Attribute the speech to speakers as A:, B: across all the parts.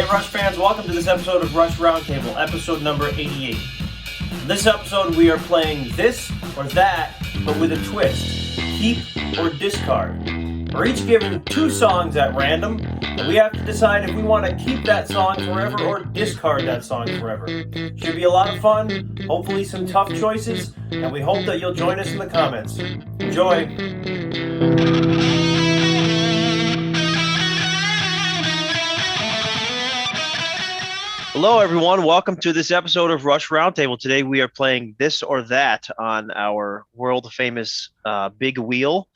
A: right, Rush fans, welcome to this episode of Rush Roundtable, episode number 88. In this episode, we are playing this or that, but with a twist. Keep or discard. We're each given two songs at random, and we have to decide if we want to keep that song forever or discard that song forever. Should be a lot of fun, hopefully some tough choices, and we hope that you'll join us in the comments. Enjoy! Hello, everyone. Welcome to this episode of Rush Roundtable. Today, we are playing This or That on our world-famous big wheel.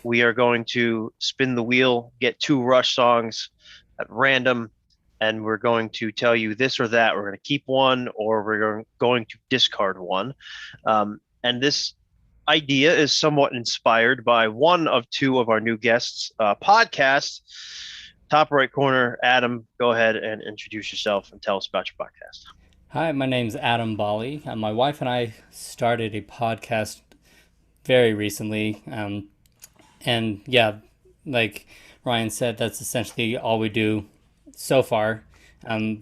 A: We are going to spin the wheel, get two Rush songs at random, and we're going to tell you this or that. We're going to keep one, or we're going to discard one. And this idea is somewhat inspired by one of two of our new guests' podcasts. Top right corner, Adam, go ahead and introduce yourself and tell us about your podcast.
B: Hi, my name's Adam Bali. My wife and I started a podcast very recently. And yeah, like Ryan said, that's essentially all we do so far.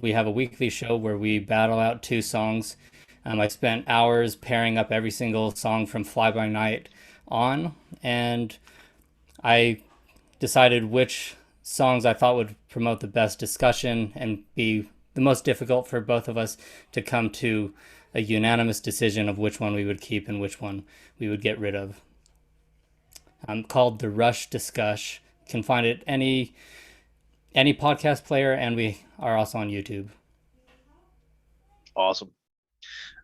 B: We have a weekly show where we battle out two songs. I spent hours pairing up every single song from Fly By Night on, and I decided which songs I thought would promote the best discussion and be the most difficult for both of us to come to a unanimous decision of which one we would keep and which one we would get rid of. Called the Rush Discuss. You can find it any podcast player, and we are also on YouTube.
A: Awesome.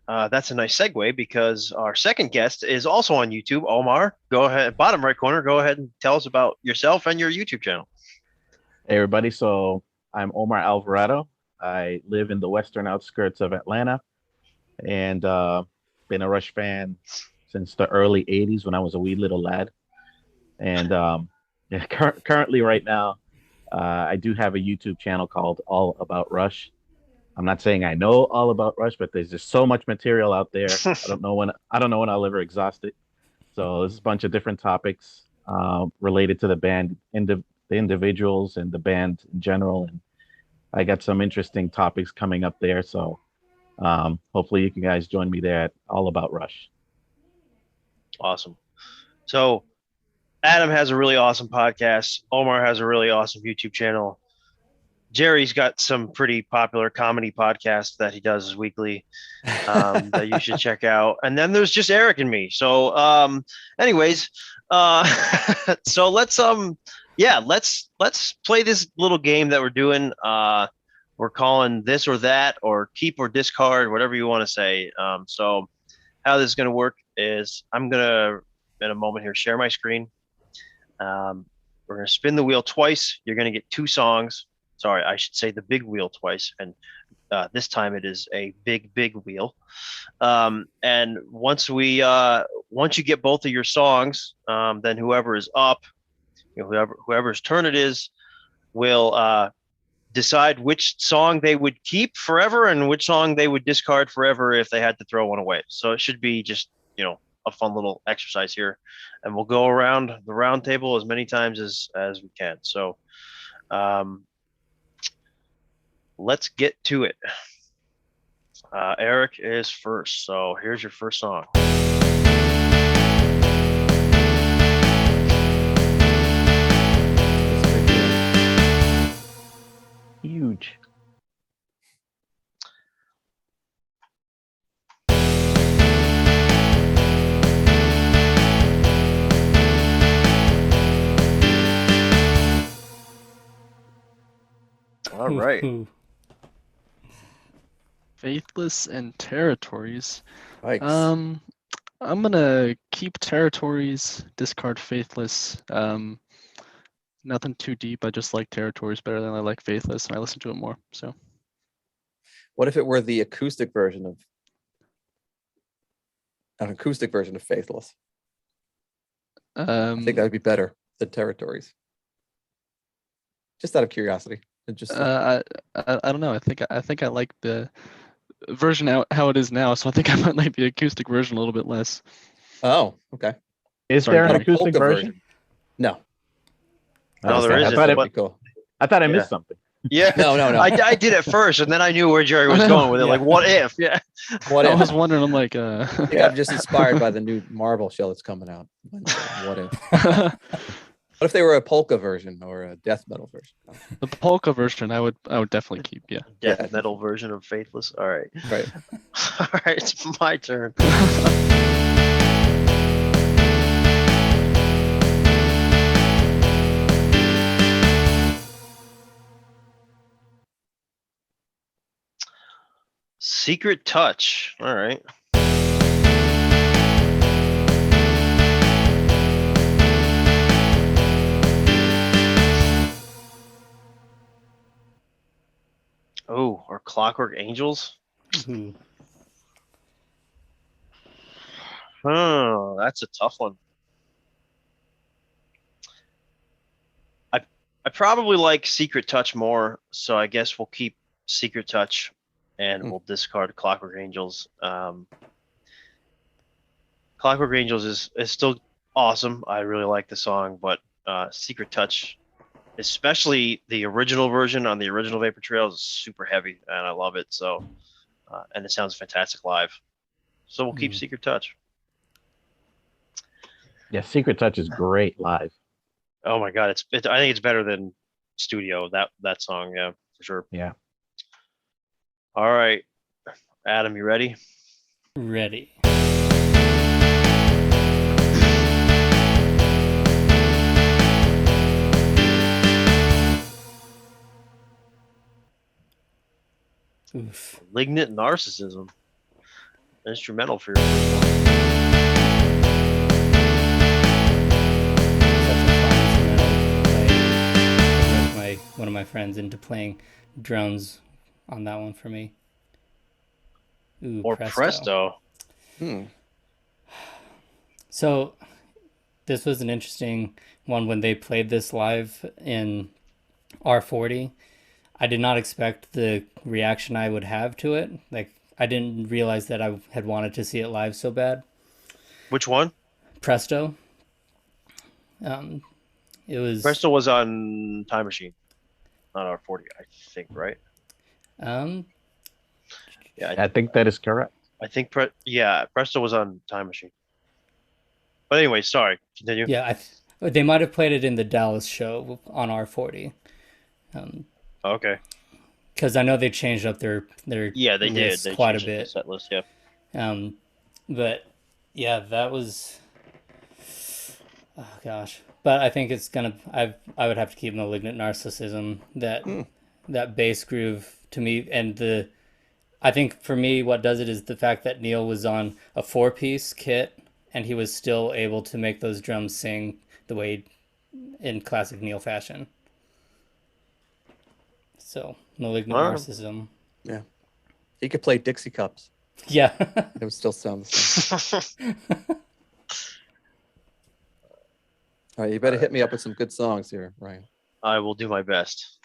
A: That's a nice segue because our second guest is also on YouTube. Omar, go ahead, bottom right corner, go ahead and tell us about yourself and your YouTube channel.
C: Hey everybody, so I'm Omar Alvarado. I live in the western outskirts of Atlanta and been a Rush fan since the early 80s when I was a wee little lad. And currently right now, I do have a YouTube channel called All About Rush. I'm not saying I know all about Rush, but there's just so much material out there. I don't know when I'll ever exhaust it. So there's a bunch of different topics related to the band, the individuals and the band in general, and I got some interesting topics coming up there, so hopefully you can guys join me there at All About Rush.
A: Awesome. So Adam has a really awesome podcast. Omar has a really awesome YouTube channel. Jerry's got some pretty popular comedy podcasts that he does weekly that you should check out. And then there's just Eric and me. So anyways, so let's play this little game that we're doing. We're calling This or That, or Keep or Discard, whatever you want to say. So how this is going to work is I'm going to, in a moment here, share my screen. We're going to spin the wheel twice. You're going to get two songs. Sorry, I should say the big wheel twice. And this time it is a big wheel. And once you get both of your songs, then whoever is up, whoever's turn it is, will decide which song they would keep forever and which song they would discard forever if they had to throw one away. So it should be just, a fun little exercise here, and we'll go around the round table as many times as we can. So let's get to it. Eric is first. So here's your first song.
C: Huge.
A: All right.
D: Faithless and Territories.
E: Yikes.
D: I'm gonna keep Territories, discard Faithless. Nothing too deep. I just like Territories better than I like Faithless, and I listen to it more. So,
E: What if it were the acoustic version of Faithless? I think that would be better than Territories. Just out of curiosity.
D: I don't know. I think I like the version out how it is now. So I think I might like the acoustic version a little bit less.
E: Oh, okay.
C: Is
D: Sorry,
C: there an
D: Gary.
C: acoustic
E: Polka
C: version?
E: No.
A: No, there is.
C: I thought,
E: Pretty cool.
C: I missed something.
A: Yeah.
E: No.
A: I did at first, and then I knew where Jerry was going with it.
B: Yeah.
A: Like, what if? Yeah.
E: What
D: I
E: if?
D: was wondering. I'm like,
E: I think I'm just inspired by the new Marvel show that's coming out. What if? What if they were a polka version or a death metal version?
D: the polka version. I would definitely keep. Yeah.
A: Death metal version of Faithless. All right.
E: Right.
A: All right. It's my turn. Secret Touch. All right. Oh, or Clockwork Angels.
B: Ooh.
A: Oh, that's a tough one. I probably like Secret Touch more, so I guess we'll keep Secret Touch, and we'll discard Clockwork Angels. Clockwork Angels is still awesome. I really like the song, but Secret Touch, especially the original version on the original Vapor Trails, is super heavy, and I love it. So, and it sounds fantastic live. So we'll keep Secret Touch.
C: Yeah, Secret Touch is great live.
A: Oh my god, I think it's better than studio. That song, yeah, for sure.
C: Yeah.
A: All right, Adam, you ready?
B: Ready. Oof.
A: Malignant Narcissism. Instrumental for your first one.
B: Such a fun instrumental. I roped one of my friends into playing drums on that one for me. Ooh,
A: Or Presto.
B: So this was an interesting one when they played this live in R40. I did not expect the reaction I would have to it. Like, I didn't realize that I had wanted to see it live so bad.
A: Which one?
B: Presto. It was
A: Presto was on Time Machine, on R40, I think, right? Yeah,
C: I think that is correct.
A: I think Presto was on Time Machine. But anyway, sorry. Continue.
B: Yeah, they might have played it in the Dallas show on R40.
A: Okay.
B: Because I know they changed up their
A: Yeah, they did. They
B: quite a
A: changed the
B: bit.
A: set list, yeah.
B: But yeah, that was. Oh gosh, but I think it's gonna. I would have to keep Malignant Narcissism. That bass groove to me, and I think for me, what does it is the fact that Neil was on a 4-piece kit, and he was still able to make those drums sing the way in classic Neil fashion. So, Malignant Narcissism.
E: Yeah. He could play Dixie Cups.
B: Yeah.
E: It would still sound the same. All right, you better hit me up with some good songs here, Ryan.
A: I will do my best.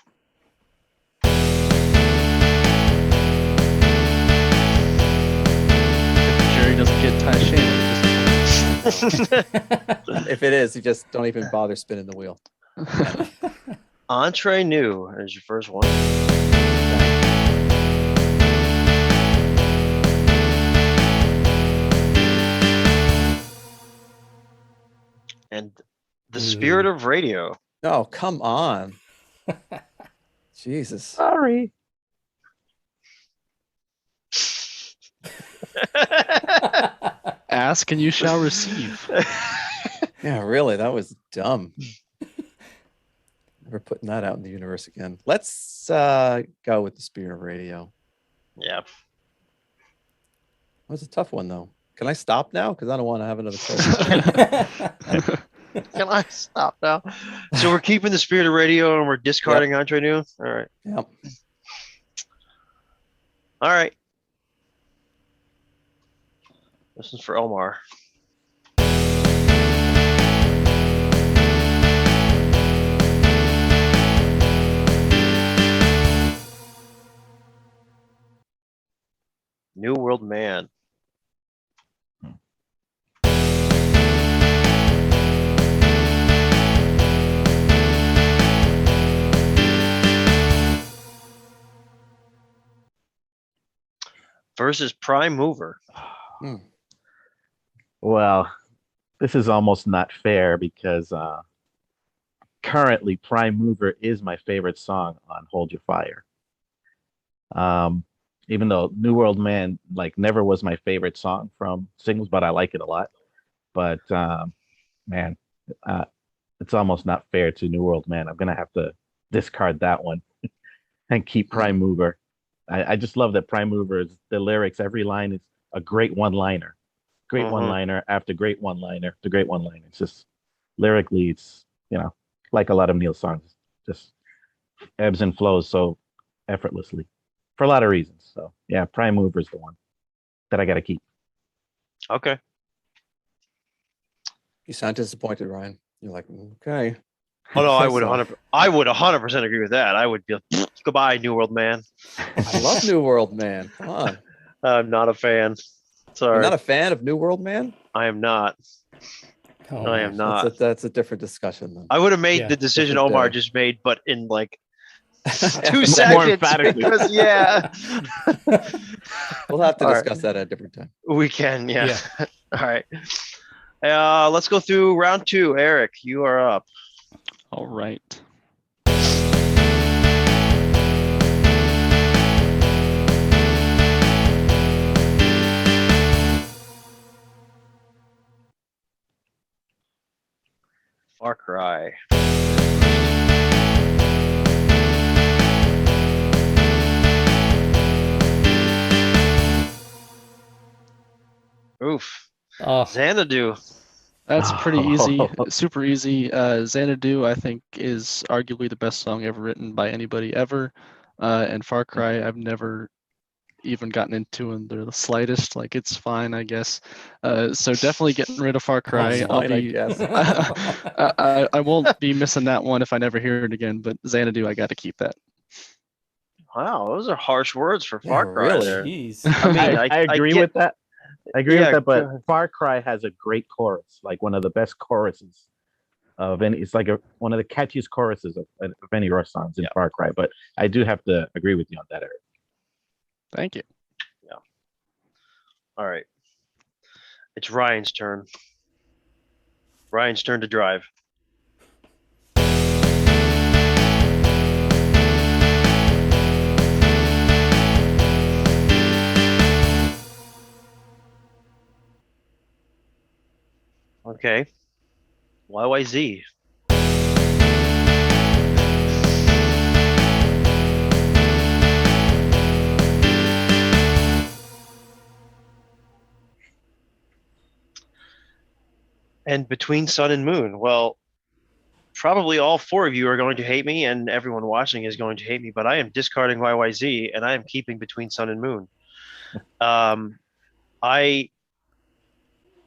D: Jerry doesn't get Tai
E: If it is, you just don't even bother spinning the wheel.
A: Entre Nous is your first one. And The Spirit of Radio.
E: Oh, come on. Jesus.
C: Sorry.
D: Ask and you shall receive.
E: Yeah, really, that was dumb. Never putting that out in the universe again. Let's go with The Spirit of Radio.
A: Yeah.
E: That was a tough one, though. Can I stop now? Because I don't want to have another choice.
A: Can I stop now? So we're keeping The Spirit of Radio and we're discarding Entre Nous? All right.
E: Yep.
A: All right. This is for Omar. New World Man. versus Prime Mover.
C: Well, this is almost not fair because currently Prime Mover is my favorite song on Hold Your Fire. Even though New World Man like never was my favorite song from singles, but I like it a lot. But man, it's almost not fair to New World Man. I'm gonna have to discard that one and keep Prime Mover. I just love that Prime Mover is the lyrics. Every line is a great one-liner, great one-liner after great one-liner after great one-liner. It's just lyrically, it's like a lot of Neil songs, just ebbs and flows so effortlessly for a lot of reasons. So yeah, Prime Mover is the one that I got to keep.
A: Okay.
E: You sound disappointed, Ryan. You're like, okay.
A: Oh no, I would 100% agree with that. I would be like, goodbye, New World Man.
E: I love New World Man. Come on.
A: I'm not a fan. Sorry.
E: You're not a fan of New World Man?
A: I am not.
B: Oh,
A: I am not.
E: That's a different discussion then.
A: I would have made the decision
E: different
A: Omar
E: day.
A: just made, but in like 2
C: More
A: seconds.
C: emphatically.
A: Because, yeah.
E: We'll have to
A: All
E: discuss that at a different time.
A: We can, yeah. All right. Let's go through round 2. Eric, you are up.
D: All right.
A: Far Cry. Oof.
B: Oh,
A: Xanadu.
D: That's pretty easy, super easy. Xanadu, I think, is arguably the best song ever written by anybody ever. And Far Cry, I've never even gotten into in the slightest. Like, it's fine, I guess. So definitely getting rid of Far Cry.
E: It's
D: I'll
E: fine, I
D: be,
E: guess.
D: I won't be missing that one if I never hear it again. But Xanadu, I got to keep that.
A: Wow, those are harsh words for Far
E: Yeah,
A: Cry
E: really.
A: there.
B: jeez.
A: I mean,
C: I agree
A: get-
C: with that. I agree
A: Yeah,
C: with that,
A: go
C: but Far Cry has a great chorus, like one of the best choruses of any. It's like one of the catchiest choruses of any Rush songs in Far Cry. But I do have to agree with you on that, Eric.
D: Thank you.
A: All right. It's Ryan's turn. Ryan's turn to drive. Okay. YYZ. And Between Sun and Moon. Well, probably all 4 of you are going to hate me, and everyone watching is going to hate me, but I am discarding YYZ, and I am keeping Between Sun and Moon.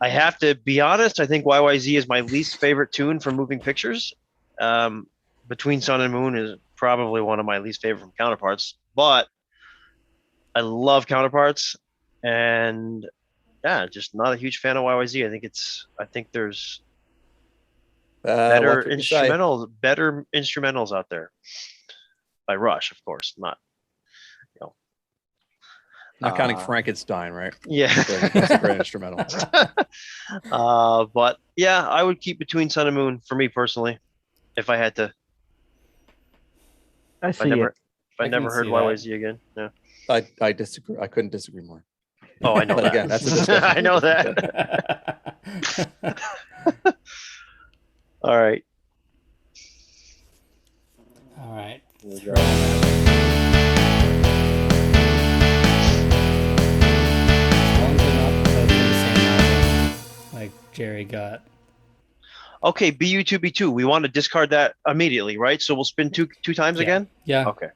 A: I have to be honest. I think YYZ is my least favorite tune from Moving Pictures. Between Sun and Moon is probably one of my least favorite from Counterparts, but I love Counterparts, and yeah, just not a huge fan of YYZ. I think there's better instrumentals out there by Rush, of course, not
E: counting Frankenstein, right?
A: Yeah.
E: That's a great instrumental.
A: But yeah, I would keep Between Sun and Moon for me personally, if I had to.
C: I
A: If
C: see it.
A: I never heard
B: see
A: YYZ again. Yeah.
E: I disagree. I couldn't disagree more.
A: Oh, I know
E: But
A: that.
E: again, that's a discussion.
A: I know that. All right.
B: All right.
A: Here we go.
B: As long as they're not both from the same album, like Jerry got.
A: Okay, BU2B2. We want to discard that immediately, right? So we'll spin two times again.
B: Yeah.
A: Okay.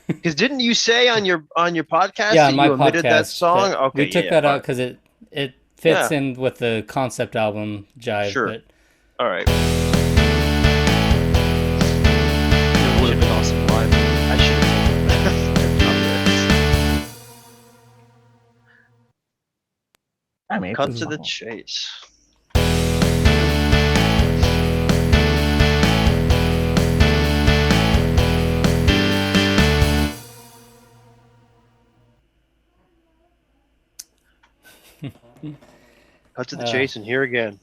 A: Because didn't you say on your podcast
B: Yeah,
A: that
B: on my
A: you omitted that
B: podcast,
A: song?
B: but
A: Okay,
B: we took
A: yeah,
B: that
A: all
B: out
A: right.
B: because it fits in with the concept album jive.
A: Sure.
B: But
A: All right.
D: It would have been awesome live.
A: I should have.
C: I mean,
A: Cut
C: it's
A: to the
C: normal.
A: chase. Cut to the chase and here again.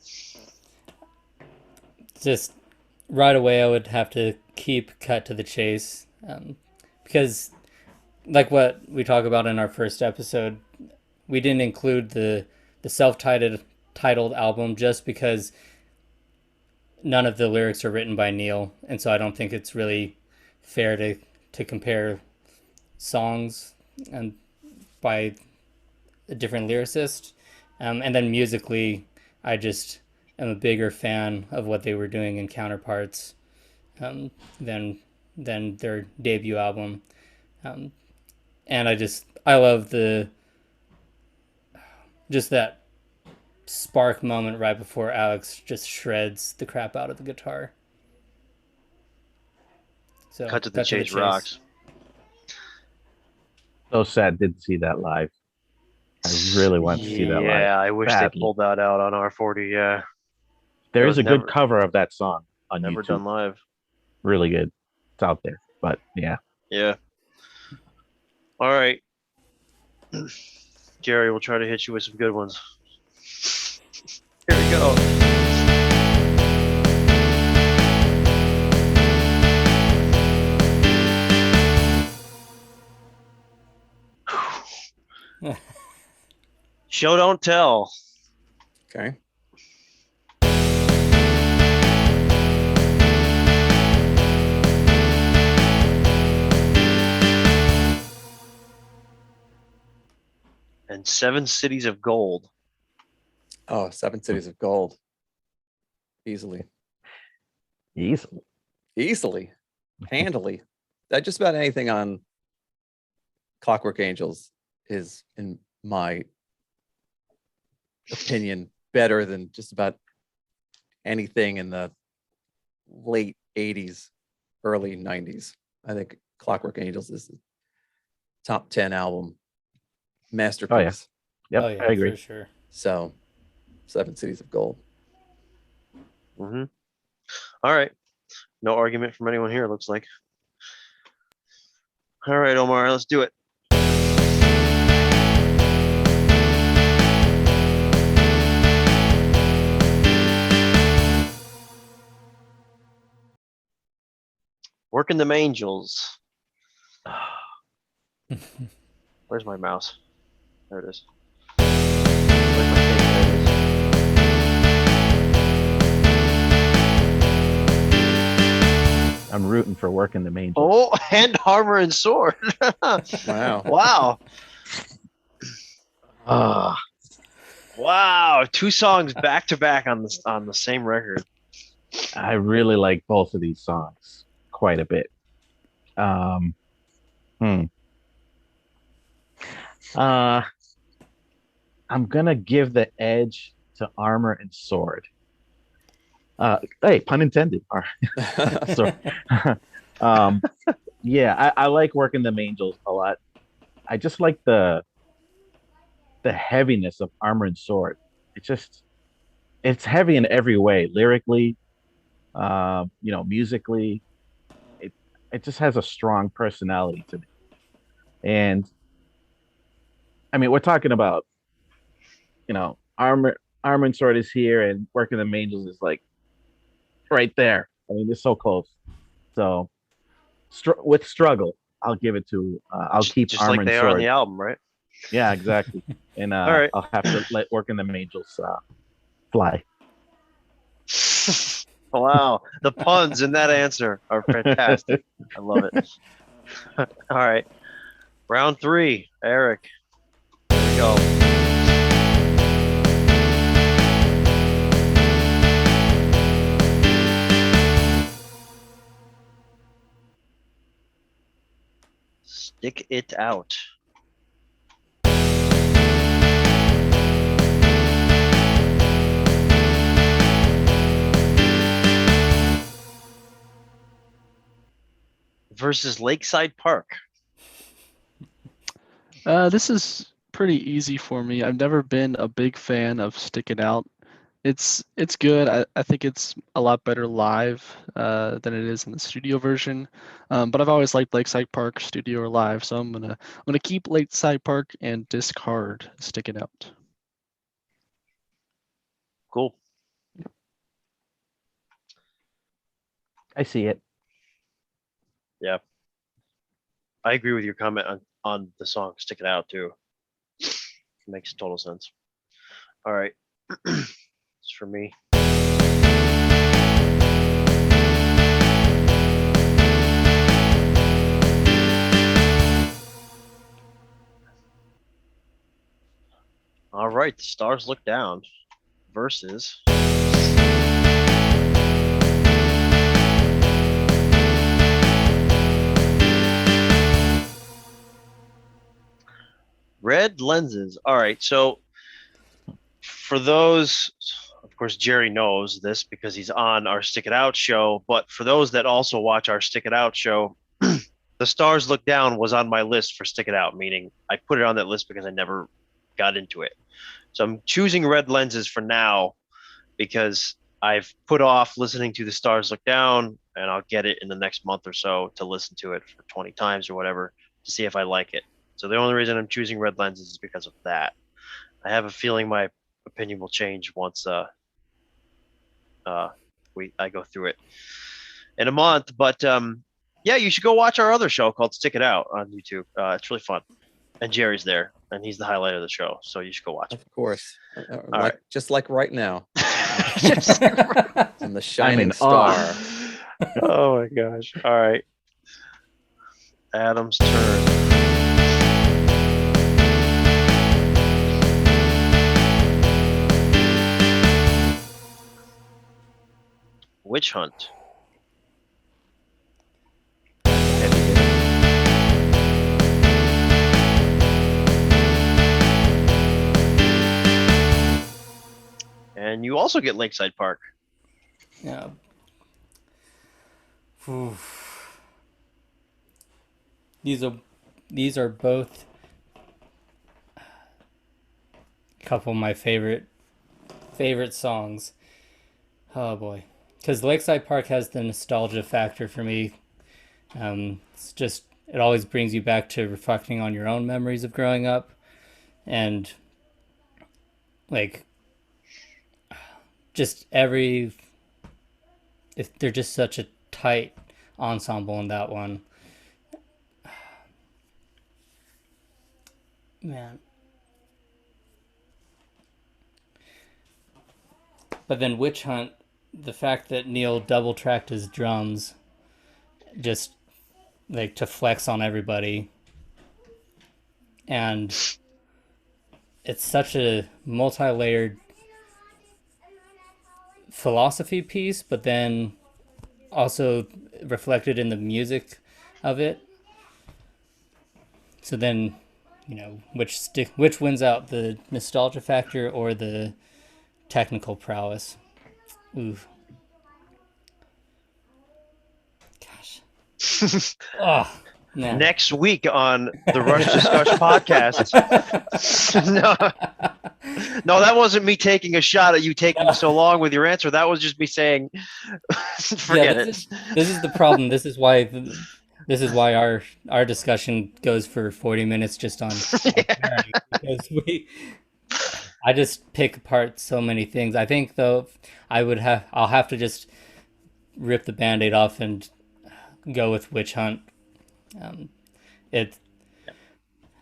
B: Just right away, I would have to keep cut to the chase, because, like what we talk about in our first episode, we didn't include the self-titled album just because none of the lyrics are written by Neil, and so I don't think it's really fair to compare songs and by a different lyricist. And then musically, I just am a bigger fan of what they were doing in Counterparts than their debut album. And I love just that spark moment right before Alex just shreds the crap out of the guitar. So
A: Cut to the chase rocks.
C: So sad didn't see that live. I really want to see that live.
A: Yeah, I wish
C: badly.
A: they pulled that out on R40. Yeah,
C: there is a good cover of that song on
A: never
C: YouTube.
A: done live.
C: Really good. It's out there, but yeah.
A: Yeah. All right, Jerry, we'll try to hit you with some good ones. Here we go. Show don't tell.
E: Okay.
A: And 7 Cities of Gold.
E: Oh, 7 Cities of Gold. Easily. Handily. That just about anything on Clockwork Angels is, in my opinion, better than just about anything in the late 80s, early 90s. I think Clockwork Angels is the top 10 album masterpiece.
C: Oh, yeah. Yep,
B: Oh yeah,
C: I agree.
B: for sure.
E: So 7 Cities of Gold.
A: Mm-hmm. All right. No argument from anyone here, it looks like. All right, Omar, let's do it. Working them Angels. Where's my mouse? There it is. Where's my thing? There it is.
C: I'm rooting for Working the Angels.
A: Oh, and Armor and Sword.
E: Wow.
A: Wow. Wow. 2 songs back to back on the same record.
C: I really like both of these songs quite a bit. I'm gonna give the edge to Armor and Sword. Hey, pun intended. So, yeah, I like Working them Angels a lot. I just like the heaviness of Armor and Sword. It's heavy in every way, lyrically, musically. It just has a strong personality to me. And I mean, we're talking about, Armor and Sword is here and Working them Angels is like right there. I mean, they're so close. So with struggle, I'll give it to I'll keep
A: just
C: Armor
A: like
C: and
A: they
C: Sword.
A: are on the album, right?
C: Yeah, exactly. And
A: All right.
C: I'll have to let Working them Angels fly.
A: Wow, the puns in that answer are fantastic. I love it. All right, round 3, Eric. Here we go. Stick it out. Versus Lakeside Park.
D: This is pretty easy for me. I've never been a big fan of Stick It Out. It's good. I think it's a lot better live than it is in the studio version. But I've always liked Lakeside Park, studio or live. So I'm gonna keep Lakeside Park and discard Stick It Out.
A: Cool.
C: I see it.
A: Yeah. I agree with your comment on the song Stick It Out too. It makes total sense. All right. It's for me. All right, the stars look down versus red lenses. All right, so for those, of course, Jerry knows this because he's on our Stick It Out show. But for those that also watch our Stick It Out show, the stars look down was on my list for Stick It Out, meaning I put it on that list because I never got into it. So I'm choosing red lenses for now because I've put off listening to the stars look down, and I'll get it in the next month or so to listen to it for 20 times or whatever to see if I like it. So the only reason I'm choosing red lenses is because of that. I have a feeling my opinion will change once I go through it in a month. But yeah, you should go watch our other show called Stick It Out on YouTube. It's really fun, and Jerry's there, and he's the highlight of the show. So you should go watch it.
E: Of course.
A: right.
E: Just like right now.
A: Just-
E: And the shining
C: in
E: star.
C: awe.
A: oh my gosh! All right, Adam's turn. Witch Hunt. Heavy hitter. And you also get Lakeside Park.
B: Yeah. Ooh. These are both a couple of my favorite songs. Oh boy, because Lakeside Park has the nostalgia factor for me. It's just, it always brings you back to reflecting on your own memories of growing up, and like just if they're just such a tight ensemble in that one. Man. But then Witch Hunt, the fact that Neil double tracked his drums just like to flex on everybody, and it's such a multi-layered philosophy piece, but then also reflected in the music of it. So then, which wins out, the nostalgia factor or the technical prowess? Ooh. Gosh. Oh, man.
A: Next week on the Rush Discussion podcast. No, that wasn't me taking a shot at you taking so long with your answer. That was just me saying, forget it.
B: This is the problem. This is why our discussion goes for 40 minutes just on because I just pick apart so many things. I think though I'll have to just rip the Band-Aid off and go with Witch Hunt.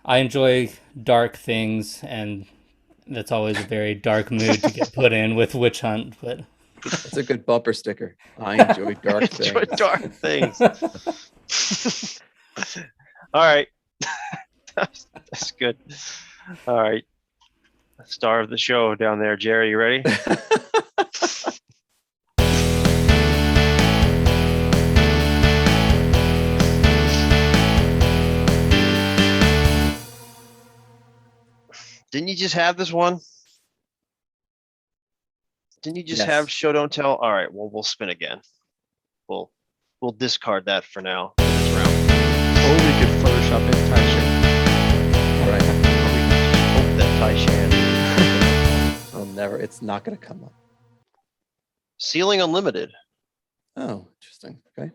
B: I enjoy dark things, and that's always a very dark mood to get put in with Witch Hunt, but
E: That's a good bumper sticker. I enjoy dark things.
A: Enjoy dark things. All right. That's good. All right. Star of the show down there, Jerry. You ready? Didn't you just have this one? Didn't you just
E: Yes.
A: have show don't tell? All right. Well, we'll spin again. We'll discard that for now. For this round.
D: Or we could Photoshop in Tai
E: Right.
A: Or we can just hope that Tai Shan.
E: It's not going to come up.
A: Ceiling Unlimited.
E: Oh, interesting. Okay.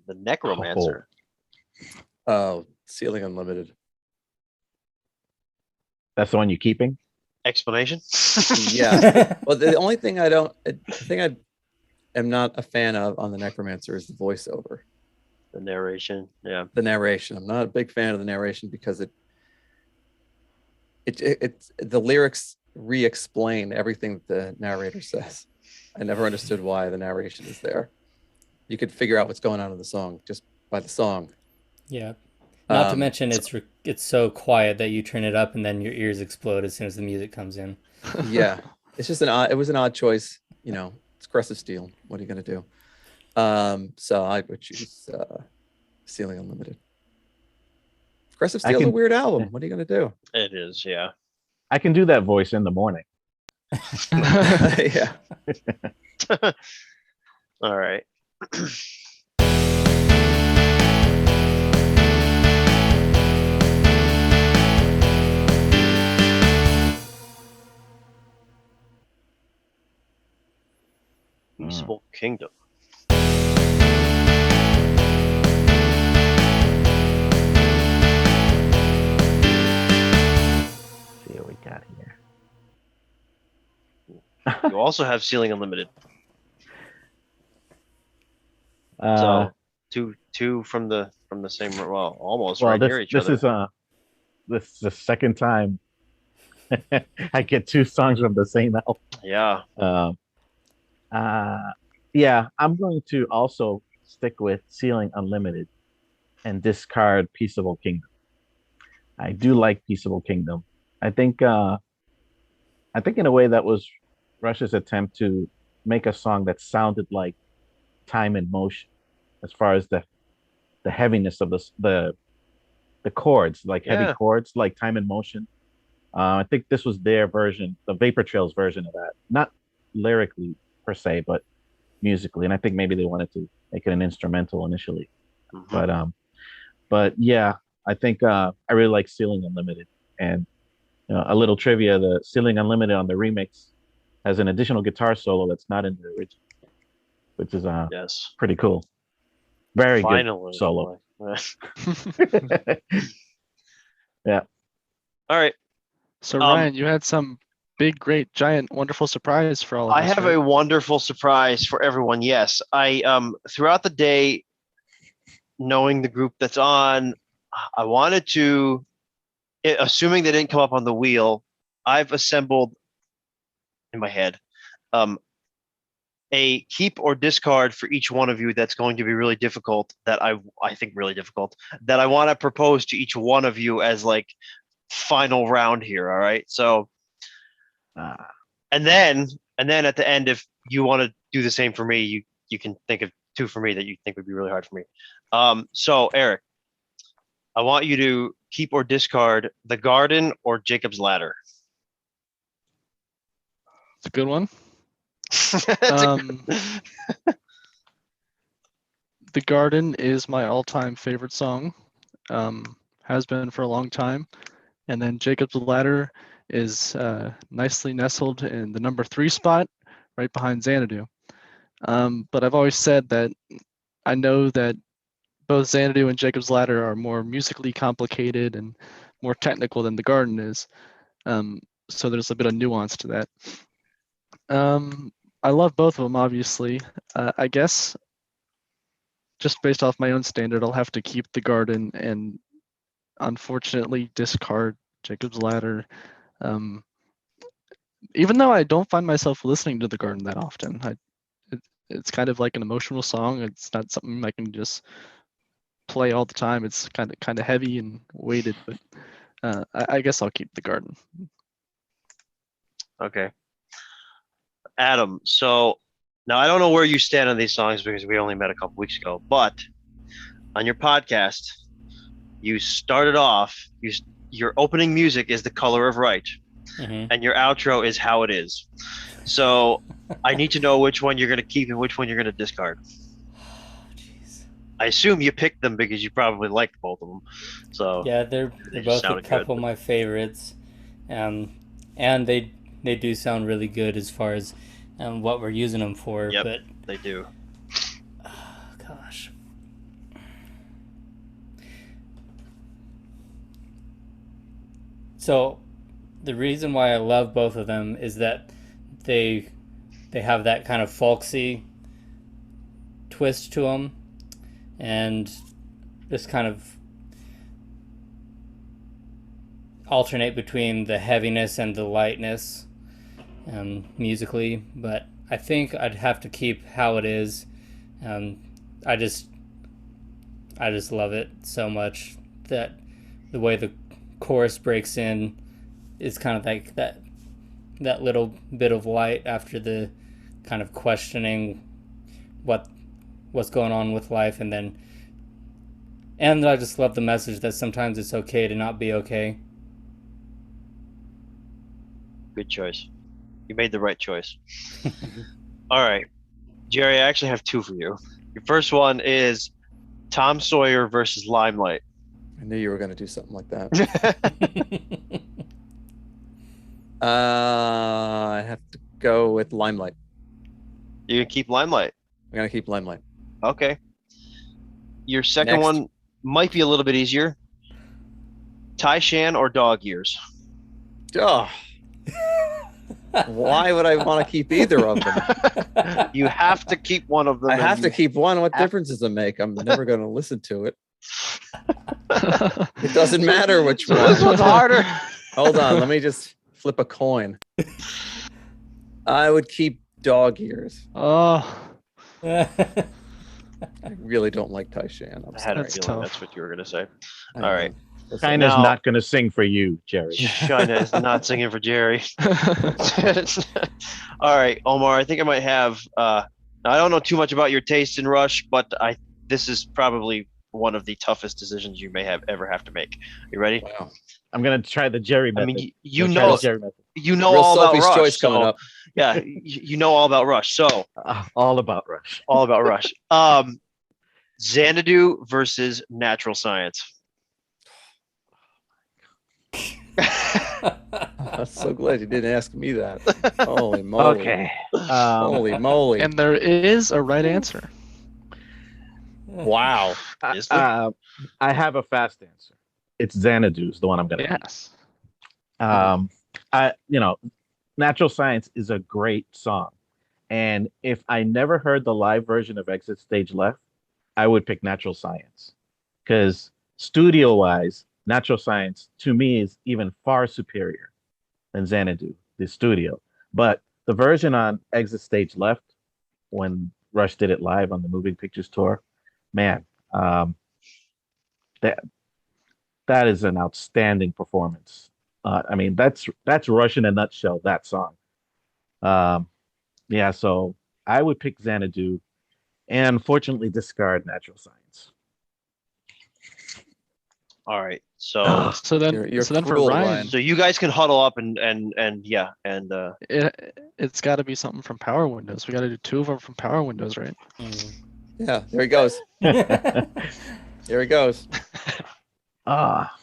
A: The Necromancer.
E: Oh, Ceiling Unlimited.
C: That's the one you're keeping?
A: Explanation?
E: Yeah. Well, the only thing I am not a fan of on the Necromancer is the voiceover.
A: The narration. Yeah.
E: The narration. I'm not a big fan of the narration because it's the lyrics re-explain everything the narrator says. I never understood why the narration is there. You could figure out what's going on in the song just by the song.
B: Yeah. Not to mention it's so quiet that you turn it up and then your ears explode as soon as the music comes in.
E: Yeah. It's just it was an odd choice. You know, it's Aggressive Steel. What are you going to do? So I would choose Ceiling Unlimited. Aggressive Steel's a weird album. What are you going to do?
A: It is, yeah.
C: I can do that voice in the morning.
E: Yeah.
A: All right. Peaceable Kingdom.
C: See what we got here.
A: You also have Ceiling Unlimited.
C: Uh,
A: So two from the same, well, almost
C: well,
A: right
C: this
A: near each
C: this
A: other.
C: is this is the second time I get two songs from the same album.
A: Yeah.
C: Yeah, I'm going to also stick with Ceiling Unlimited and discard Peaceable Kingdom. I do like Peaceable Kingdom. I think in a way that was Rush's attempt to make a song that sounded like Time and Motion, as far as the heaviness of the chords, like heavy chords, like Time and Motion. I think this was their version, the Vapor Trail's version of that. Not lyrically per se, but musically. And I think maybe they wanted to make it an instrumental initially.
A: Mm-hmm.
C: But yeah, I think I really like Ceiling Unlimited. And a little trivia: the Ceiling Unlimited on the remix has an additional guitar solo that's not in the original, which is
A: yes,
C: pretty cool. Very
A: Finally,
C: good solo. Yeah.
A: All right.
D: So Ryan, you had some big, great, giant, wonderful surprise for all of us.
A: I have
D: right?
A: a wonderful surprise for everyone. Yes, I throughout the day, knowing the group that's on, I wanted to, assuming they didn't come up on the wheel, I've assembled in my head a keep or discard for each one of you that's going to be really difficult, that I think really difficult, that I want to propose to each one of you as like final round here. All right. So and then at the end, if you want to do the same for me, you can think of two for me that you think would be really hard for me. So Eric, I want you to keep or discard The Garden or Jacob's Ladder.
D: It's a good one. The Garden is my all-time favorite song. Has been for a long time. And then Jacob's Ladder is nicely nestled in the number 3 spot, right behind Xanadu. But I've always said that I know that both Xanadu and Jacob's Ladder are more musically complicated and more technical than The Garden is. So there's a bit of nuance to that. I love both of them, obviously. I guess just based off my own standard, I'll have to keep The Garden and unfortunately discard Jacob's Ladder. Even though I don't find myself listening to The Garden that often, it's kind of like an emotional song. It's not something I can just play all the time. It's kind of heavy and weighted, but I guess I'll keep The Garden.
A: Okay. Adam, so now I don't know where you stand on these songs because we only met a couple weeks ago, but on your podcast, you started off, your opening music is The Color of Right, and your outro is How It Is. So I need to know which one you're going to keep and which one you're going to discard.
B: Jeez.
A: I assume you picked them because you probably liked both of them. So
B: yeah, they're both a couple of my favorites, and they do sound really good as far as what we're using them for.
A: Yep,
B: but
A: they do.
B: Gosh, So the reason why I love both of them is that they have that kind of folksy twist to them, and just kind of alternate between the heaviness and the lightness musically. But I think I'd have to keep How It Is. I just love it so much that the way the chorus breaks in is kind of like that little bit of light after the kind of questioning what's going on with life, and I just love the message that sometimes it's okay to not be okay.
A: Good choice. You made the right choice. All right, Jerry, I actually have two for you. Your first one is Tom Sawyer versus Limelight.
E: I knew you were going to do something like that. I have to go with Limelight.
A: You can keep Limelight.
E: I'm going to keep Limelight.
A: Okay. Your second
E: Next.
A: one might be a little bit easier. Tai Shan or Dog Years?
E: Oh. Why would I want to keep either of them?
A: You have to keep one of them.
E: I have to keep one. What difference does it make? I'm never going to listen to it. It doesn't matter which one.
A: This one's harder.
E: Hold on. Let me just flip a coin. I would keep Dog Years.
D: Oh,
E: I really don't like Tai Shan. I'm
A: I had a
D: That's
A: feeling
D: tough.
A: that's what you were going to say.
E: I
A: All right.
E: know.
C: China's
A: Now-
C: not going to sing for you, Jerry.
A: China is not singing for Jerry. All right, Omar, I think I might have I don't know too much about your taste in Rush, but this is probably one of the toughest decisions you may ever have to make. You ready?
E: Wow.
C: I'm going to try the Jerry
A: I
C: method.
A: mean, you
C: I'm gonna try
A: know
C: the Jerry method.
A: you know
E: Real
A: all about
E: Sophie's
A: Rush.
E: Choice coming
A: so-
E: up.
A: Yeah, you know all about Rush. So,
C: All about Rush.
A: all about Rush. Xanadu versus Natural Science.
E: I'm so glad you didn't ask me that. Holy moly.
C: Okay.
E: Holy moly.
D: and there is a right answer.
E: Wow.
A: Is there?
C: I have a fast answer. It's Xanadu's, the one I'm going to.
D: Yes.
C: Natural Science is a great song, and if I never heard the live version of Exit Stage Left, I would pick Natural Science, because studio-wise, Natural Science to me is even far superior than Xanadu, the studio. But the version on Exit Stage Left, when Rush did it live on the Moving Pictures tour, man, that is an outstanding performance. I mean, that's Rush in a nutshell, that song. Yeah, so I would pick Xanadu, and unfortunately discard Natural Science.
A: All right. So,
D: So then,
E: You're
D: so then for
E: cruel,
D: Ryan,
E: Ryan.
A: so you guys can huddle up and
D: it's got to be something from Power Windows. We got to do two of them from Power Windows, right?
E: Yeah, there he goes. There he goes.
C: Ah,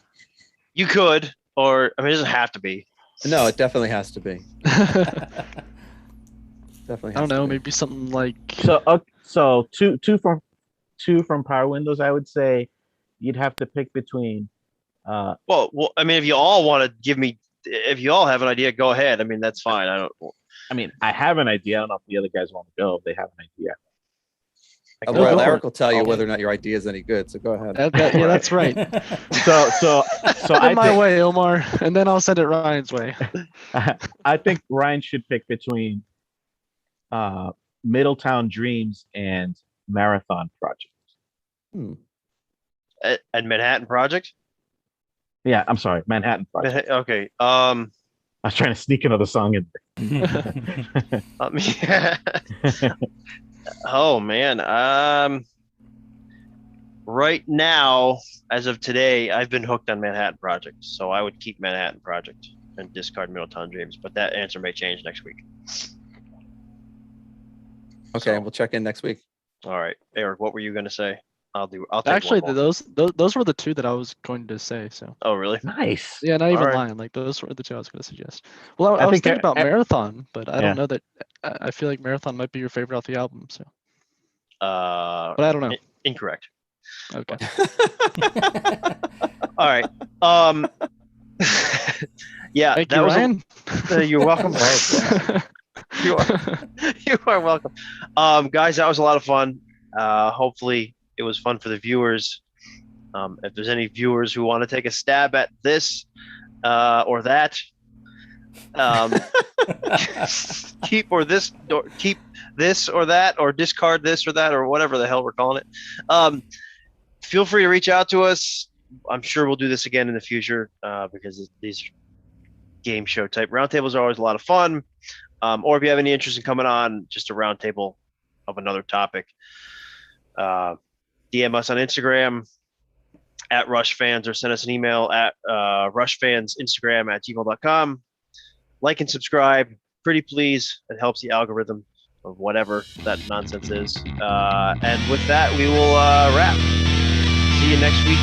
A: you could, or I mean, it doesn't have to be.
E: No, it definitely has to be. Definitely has
D: I don't know,
E: to be.
D: maybe something like
C: so two from Power Windows. I would say you'd have to pick between.
A: Well, I mean, if you all want to give me, if you all have an idea, go ahead. I mean, that's fine.
C: I mean, I have an idea. I don't know if the other guys want to go. If they have an idea. I can-
D: go
E: Well,
D: for
E: Eric
D: it.
E: will tell you whether or not your idea is any good. So go ahead.
D: yeah, that's right.
C: So
D: Send
C: I
D: it my
C: think,
D: way, Omar, and then I'll send it Ryan's way.
C: I think Ryan should pick between Middletown Dreams and Marathon Project.
A: And Manhattan Project.
C: Yeah, I'm sorry, Manhattan Project.
A: Okay.
C: I was trying to sneak another song in
A: Yeah. Oh man. Right now, as of today, I've been hooked on Manhattan Project, so I would keep Manhattan Project and discard Middletown Dreams. But that answer may change next week.
E: Okay,
A: So-
E: we'll check in next week.
A: All right, Eric, what were you gonna say? I'll take
D: Actually,
A: one more.
D: those were the two that I was going to say. So
A: Oh, really?
C: Nice.
D: yeah, not even
A: Alright.
D: lying. Like those were the two I was going to suggest. Well, I
C: I
D: was
C: think
D: thinking about
C: I-
D: Marathon, but I
C: Yeah.
D: don't know that. I feel like Marathon might be your favorite off the album. So, but I don't know.
A: Incorrect.
D: Okay.
A: All right. Yeah,
D: Thank
A: that
D: you,
A: was
D: Ryan.
A: you're welcome. you are you are welcome. Guys, that was a lot of fun. Hopefully it was fun for the viewers. If there's any viewers who want to take a stab at this or that, um, keep this or that, or discard this or that, or whatever the hell we're calling it. Feel free to reach out to us. I'm sure we'll do this again in the future because these game show type roundtables are always a lot of fun. Or if you have any interest in coming on just a roundtable of another topic, DM us on Instagram at RushFans, or send us an email at RushFansInstagram@gmail.com. Like and subscribe, pretty please. It helps the algorithm or whatever that nonsense is. And with that, we will wrap. See you next week.